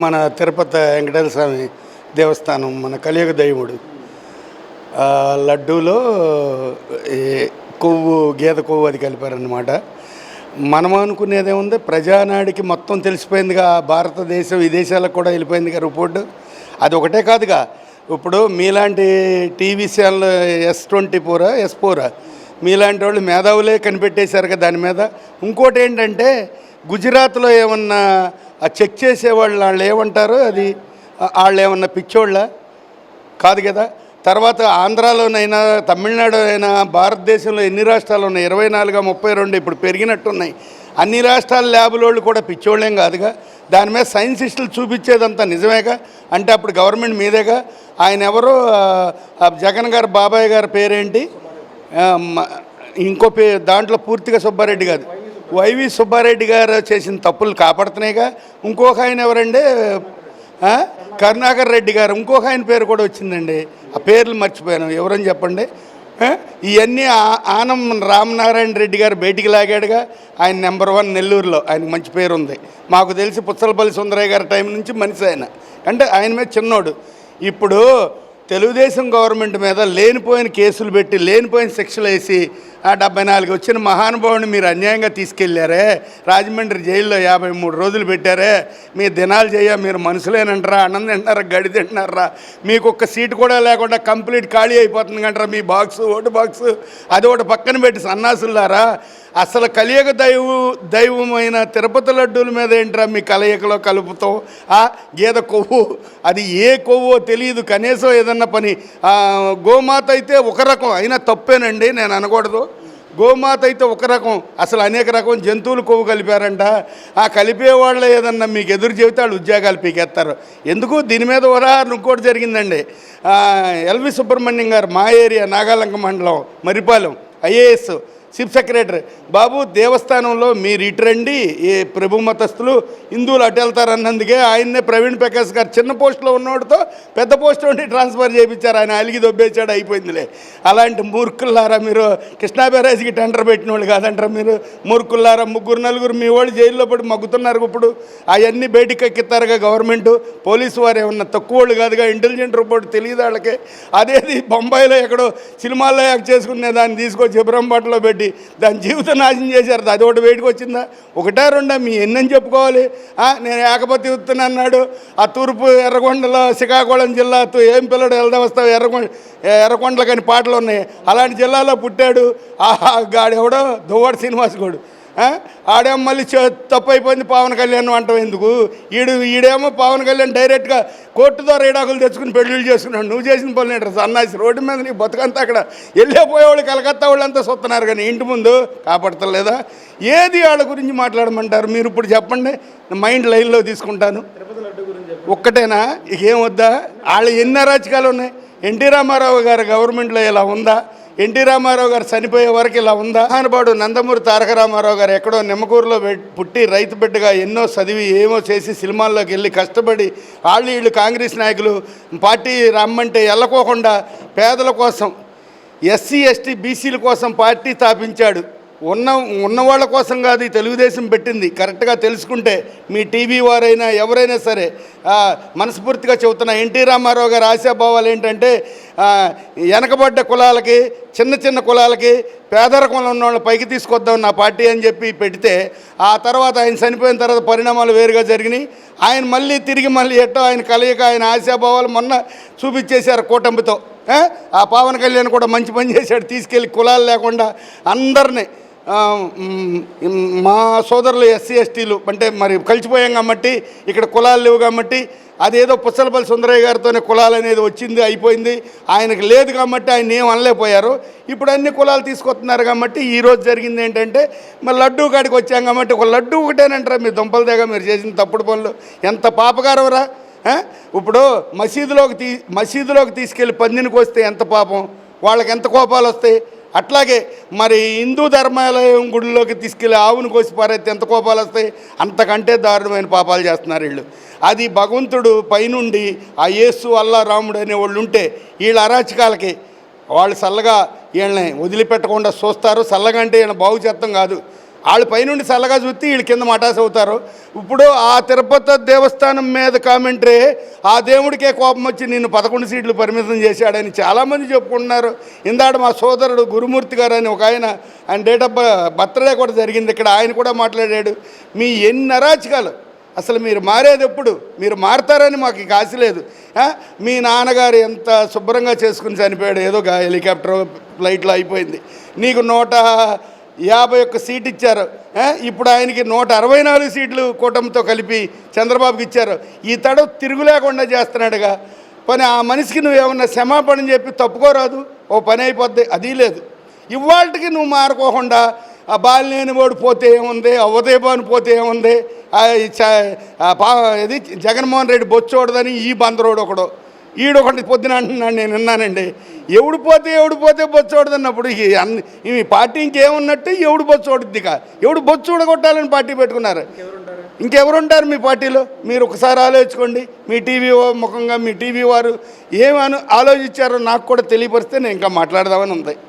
మన తిరుపతి వెంకటేశ్వర స్వామి దేవస్థానం మన కలియుగ దైవుడు లడ్డూలో కొవ్వు గేదె కొవ్వు అది కలిపారనమాట. మనం అనుకునేదేముంది, ప్రజానాడికి మొత్తం తెలిసిపోయిందిగా, భారతదేశం విదేశాలకు కూడా వెళ్ళిపోయిందిగా రిపోర్టు. అది ఒకటే కాదుగా, ఇప్పుడు మీలాంటి టీవీ ఛానల్ S24 మీలాంటి వాళ్ళు మేధావులే కనిపెట్టేశారుగా దాని మీద. ఇంకోటి ఏంటంటే, గుజరాత్లో ఏమన్నా చెక్ చేసేవాళ్ళు వాళ్ళు ఏమంటారు, అది వాళ్ళు ఏమన్నా పిచ్చోళ్ళ కాదు కదా. తర్వాత ఆంధ్రాలోనైనా తమిళనాడు అయినా భారతదేశంలో ఎన్ని రాష్ట్రాలు ఉన్నాయి, 24 32 ఇప్పుడు పెరిగినట్టున్నాయి. అన్ని రాష్ట్రాల ల్యాబులోళ్ళు కూడా పిచ్చోళ్ళేం కాదుగా. దాని మీద సైన్సిస్టులు చూపించేదంతా నిజమేగా. అంటే అప్పుడు గవర్నమెంట్ మీదేగా. ఆయన ఎవరో జగన్ గారు బాబాయ్ గారి పేరేంటి, ఇంకో దాంట్లో పూర్తిగా సుబ్బారెడ్డి గారు, వైవి సుబ్బారెడ్డి గారు చేసిన తప్పులు కాపాడుతున్నాయిగా. ఇంకొక ఆయన ఎవరండి, కరుణాకర్ రెడ్డి గారు, ఇంకొక ఆయన పేరు కూడా వచ్చిందండి, ఆ పేర్లు మర్చిపోయాను, ఎవరని చెప్పండి. ఇవన్నీ ఆనం రామనారాయణ రెడ్డి గారు బయటికి లాగాడుగా. ఆయన నెంబర్ 1 నెల్లూరులో, ఆయనకు మంచి పేరు ఉంది. మాకు తెలిసి పుచ్చలపల్లి సుందరయ్య గారి టైం నుంచి మనిషి ఆయన, అంటే ఆయన మీద చిన్నోడు. ఇప్పుడు తెలుగుదేశం గవర్నమెంట్ మీద లేనిపోయిన కేసులు పెట్టి లేనిపోయిన శిక్షలు వేసి 74 వచ్చిన మహానుభావుని మీరు అన్యాయంగా తీసుకెళ్లారే, రాజమండ్రి జైల్లో 53 రోజులు పెట్టారే. మీ దినాలు చేయ, మీరు మనుషులేనంటారా, అన్నం తింటున్నారా, గడి తింటున్నారా, మీకు ఒక్క సీటు కూడా లేకుండా కంప్లీట్ ఖాళీ అయిపోతుంది అంటారా మీ బాక్సు, ఓటు బాక్సు. అది ఒకటి పక్కన పెట్టి సన్నాసులారా, అసలు కలియుగ దైవమైన తిరుపతి లడ్డూల మీద ఏంట్రా మీ కలయికలో కలుపుతాం. గేదె కొవ్వు, అది ఏ కొవ్వో తెలియదు. కనీసం ఏదన్నా పని, గోమాత అయితే ఒక రకం అయినా తప్పేనండి, నేను అనకూడదు. గోమాత అయితే ఒక రకం, అసలు అనేక రకం జంతువులు కొవ్వు కలిపారంట. ఆ కలిపేవాళ్ళు ఏదన్నా మీకు ఎదురు చెబితే వాళ్ళు ఉద్యోగాలు పీకేస్తారు. ఎందుకు, దీని మీద ఉదాహరణ ఇంకోటి జరిగిందండి. ఎల్వి సుబ్రహ్మణ్యం గారు, మా ఏరియా నాగాలంక మండలం మరిపాలెం IAS చీఫ్ సెక్రటరీ, బాబు దేవస్థానంలో మీరు ఇటు రండి, ఏ ప్రభు మతస్థులు హిందువులు అటు వెళ్తారన్నందుకే ఆయన్నే ప్రవీణ్ ప్రకాష్ గారు చిన్న పోస్టులో ఉన్నవాడితో పెద్ద పోస్ట్ ఉండి ట్రాన్స్ఫర్ చేయించారు. ఆయన అలిగి దొబ్బేశాడు, అయిపోయిందిలే. అలాంటి మూర్ఖుల్లారా మీరు, కృష్ణా బ్యారేజ్కి టెండర్ పెట్టిన వాళ్ళు కాదంటారా మీరు, మూర్ఖుల్లారా. 3 మీ వాళ్ళు జైల్లో పడి మగ్గుతున్నారు. ఇప్పుడు అవన్నీ బయటికి ఎక్కిస్తారుగా గవర్నమెంట్. పోలీసు వారు ఏమన్నా తక్కువ వాళ్ళు కాదుగా, ఇంటెలిజెంట్ రిపోర్ట్ తెలియదు వాళ్ళకి. అదేది బొంబాయిలో ఎక్కడో సినిమాల్లో యాక్ట్ చేసుకునే దాన్ని తీసుకొచ్చి బ్రహ్మపట్లో పెట్టి దాని జీవితం నాశనం చేశారు. అది ఒకటి బయటకు వచ్చిందా, 1 2 మీ ఎన్నని చెప్పుకోవాలి. నేను ఏకపతి ఉత్తున అన్నాడు, ఆ తూర్పు ఎర్రగొండలో శ్రీకాకుళం జిల్లా, ఏం పిల్లడు వెళ్దా వస్తావు ఎర్రకొండలు కానీ పాటలు ఉన్నాయి. అలాంటి జిల్లాలో పుట్టాడు. గాడెవడో దువ్వాడు శ్రీనివాస్ గౌడు, ఆడేమో మళ్ళీ తప్పు అయిపోయింది పవన్ కళ్యాణ్ అంటాం ఎందుకు. ఈడేమో పవన్ కళ్యాణ్ డైరెక్ట్గా కోర్టు ద్వారా ఈడాకులు తెచ్చుకుని పెళ్ళిళ్ళు చేసుకున్నాడు. నువ్వు చేసిన పనులు ఏంటారు సన్నాసి, రోడ్డు మీద నీ బతుకంతా అక్కడ వెళ్ళిపోయేవాళ్ళు కలకత్తా వాళ్ళంతా చూస్తున్నారు, కానీ ఇంటి ముందు కాపాడతలేదా. ఏది వాళ్ళ గురించి మాట్లాడమంటారు మీరు? ఇప్పుడు చెప్పండి, మైండ్ లైన్లో తీసుకుంటాను. ఒక్కటేనా, ఇకేం వద్దా? వాళ్ళు ఎన్ని అరాచకాలు ఉన్నాయి. ఎన్టీ రామారావు గారి గవర్నమెంట్లో ఇలా ఉందా? ఎన్టీ రామారావు గారు చనిపోయే వరకు ఇలా ఉందా? మహానుభావుడు నందమూరి తారక రామారావు గారు ఎక్కడో నిమ్మకూరులో పుట్టి రైతు బిడ్డగా ఎన్నో చదివి ఏమో చేసి సినిమాల్లోకి వెళ్ళి కష్టపడి వీళ్ళు కాంగ్రెస్ నాయకులు పార్టీ రమ్మంటే వెళ్ళకోకుండా పేదల కోసం, SC ST BCల కోసం పార్టీ స్థాపించాడు. ఉన్నవాళ్ళ కోసం కాదు ఈ తెలుగుదేశం పెట్టింది. కరెక్ట్గా తెలుసుకుంటే మీ టీవీ వారైనా ఎవరైనా సరే మనస్ఫూర్తిగా చెబుతున్నా, ఎన్టీ రామారావు గారి ఆశాభావాలు ఏంటంటే వెనకబడ్డ కులాలకి, చిన్న కులాలకి, పేదరికంలో ఉన్న వాళ్ళని పైకి తీసుకొద్దాం నా పార్టీ అని చెప్పి పెడితే, ఆ తర్వాత ఆయన చనిపోయిన తర్వాత పరిణామాలు వేరుగా జరిగినాయి. ఆయన మళ్ళీ తిరిగి ఎట్టో ఆయన కలయిక, ఆయన ఆశాభావాలు మొన్న చూపించేశారు కూటమితో. ఆ పవన్ కళ్యాణ్ కూడా మంచి పని చేశాడు, తీసుకెళ్ళి కులాలు లేకుండా అందరినీ, మా సోదరులు SC STలు అంటే మరి కలిసిపోయాం కాబట్టి ఇక్కడ కులాలు లేవు కాబట్టి, అదేదో పుచ్చలపల్లి సుందరయ్య గారితోనే కులాలు అనేది వచ్చింది, అయిపోయింది. ఆయనకు లేదు కాబట్టి ఆయన ఏం అనలేకపోయారు. ఇప్పుడు అన్ని కులాలు తీసుకొస్తున్నారు కాబట్టి ఈరోజు జరిగింది ఏంటంటే, మరి లడ్డూ కాడికి వచ్చాం కాబట్టి ఒక లడ్డూ ఒకటేనంటారా మీ దుంపల దగ్గర మీరు చేసిన తప్పుడు పనులు? ఎంత పాపకారవరా. ఇప్పుడు మసీదులోకి తీసుకెళ్ళి పందినికి వస్తే ఎంత పాపం, వాళ్ళకి ఎంత కోపాలు వస్తాయి. అట్లాగే మరి హిందూ ధర్మాలయం గుడిలోకి తీసుకెళ్ళి ఆవును కోసి పారైతే ఎంత కోపాలు వస్తాయి. అంతకంటే దారుణమైన పాపాలు చేస్తున్నారు వీళ్ళు. అది భగవంతుడు పైనుండి ఆ యేసు అల్లా రాముడు అనేవాళ్ళు ఉంటే వీళ్ళ అరాచకాలకి వాళ్ళు చల్లగా వీళ్ళని వదిలిపెట్టకుండా చూస్తారు. చల్లగా అంటే ఈయన బాగు చేస్తాం కాదు, వాళ్ళు పైనుండి చల్లగా చూస్తే వీళ్ళు కింద మటాస్ అవుతారు. ఇప్పుడు ఆ తిరుపతి దేవస్థానం మీద కామెంటరీ, ఆ దేవుడికే కోపం వచ్చి నిన్ను 11 సీట్లు పరిమితం చేశాడని చాలామంది చెప్పుకుంటున్నారు. ఇందాక మా సోదరుడు గురుమూర్తి గారు అని ఒక ఆయన డేట్ ఆఫ్ బర్త్డే కూడా జరిగింది ఇక్కడ, ఆయన కూడా మాట్లాడాడు. మీ ఎన్ని అరాచకాలు, అసలు మీరు మారేది ఎప్పుడు? మీరు మారతారని మాకు ఇక ఆశ లేదు. మీ నాన్నగారు ఎంత శుభ్రంగా చేసుకుని చనిపోయాడు, ఏదో హెలికాప్టర్ ఫ్లైట్లో అయిపోయింది. నీకు 151 సీట్ ఇచ్చారు. ఇప్పుడు ఆయనకి 164 సీట్లు కూటమితో కలిపి చంద్రబాబుకి ఇచ్చారు. ఈ తడ తిరుగు లేకుండా చేస్తున్నాడుగా. పని ఆ మనిషికి నువ్వేమన్నా క్షమాపణ చెప్పి తప్పుకోరాదు, ఓ పని అయిపోద్ది. అది లేదు. ఇవాళకి నువ్వు మారుకోకుండా ఆ బాలినేని వాడు పోతే ఏముంది, అవదేబాను పోతే ఏముంది, ఇది జగన్మోహన్ రెడ్డి బొచ్చోడదని ఈ బందరోడు ఒకడు, ఈడొకటి పొద్దున అంటున్నాడు, నేను విన్నానండి. ఎవడు పోతే బొచ్చోడదన్నప్పుడు ఈ పార్టీ ఇంకేమున్నట్టు ఎవడు బొచ్చోడుద్ది. ఎవడు బొచ్చోడగొట్టాలని పార్టీ పెట్టుకున్నారు. ఇంకెవరుంటారు మీ పార్టీలో? మీరు ఒకసారి ఆలోచించుకోండి. మీ టీవీ ముఖంగా మీ టీవీ వారు ఏమని ఆలోచించారో నాకు కూడా తెలియపరిస్తే నేను ఇంకా మాట్లాడదామని ఉంది.